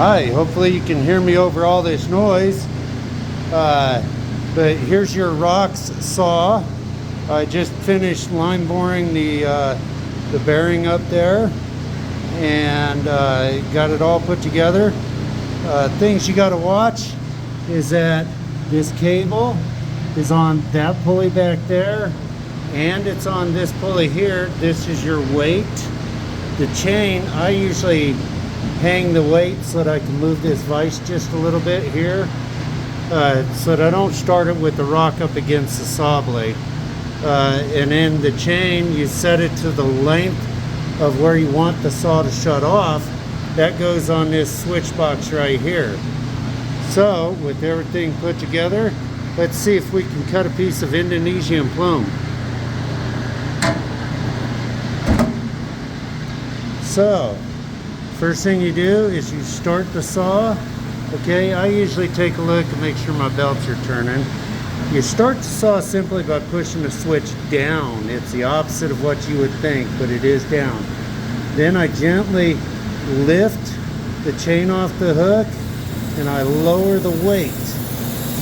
Hi, hopefully you can hear me over all this noise. But here's your rocks saw. I just finished line boring the bearing up there and got it all put together. Things you got to watch is that this cable is on that pulley back there and it's on this pulley here. This is your weight. The chain, I usually hang the weight so that I can move this vise just a little bit here so that I don't start it with the rock up against the saw blade. And then the chain, you set it to the length of where you want the saw to shut off. That goes on this switch box right here. So with everything put together, let's see if we can cut a piece of Indonesian plume. So first thing you do is you start the saw. Okay, I usually take a look and make sure my belts are turning. You start the saw simply by pushing the switch down. It's the opposite of what you would think, but it is down. Then I gently lift the chain off the hook and I lower the weight.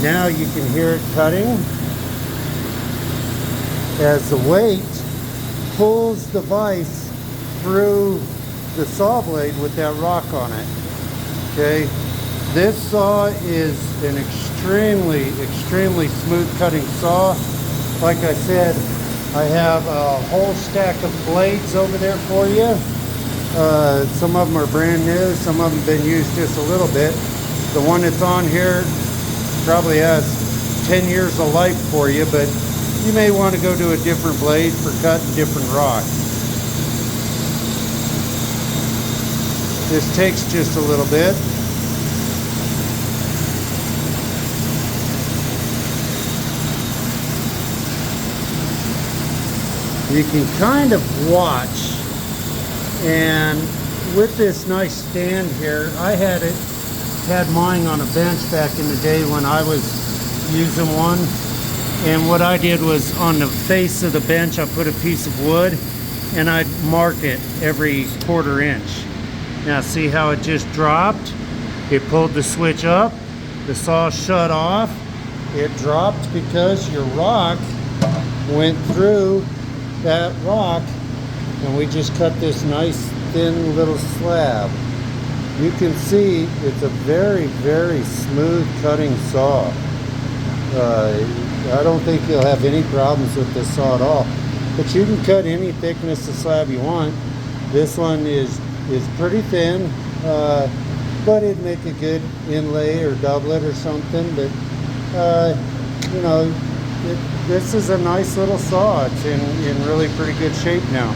Now you can hear it cutting as the weight pulls the vise through the saw blade with that rock on it. Okay, this saw is an extremely smooth cutting saw. Like I said, I have a whole stack of blades over there for you. Some of them are brand new, some of them have been used just a little bit. The one that's on here probably has 10 years of life for you, but you may want to go to a different blade for cutting different rocks. This takes just a little bit. You can kind of watch, and with this nice stand here, I had mine on a bench back in the day when I was using one, and what I did was on the face of the bench I put a piece of wood and I'd mark it every 1/4 inch. Now see how it just dropped? It pulled the switch up, the saw shut off, it dropped because your rock went through that rock, and we just cut this nice thin little slab. You can see it's a very smooth cutting saw. I don't think you'll have any problems with this saw at all, but you can cut any thickness of slab you want. This one is pretty thin, but it'd make a good inlay or doublet or something. But you know, this is a nice little saw. It's in really pretty good shape now.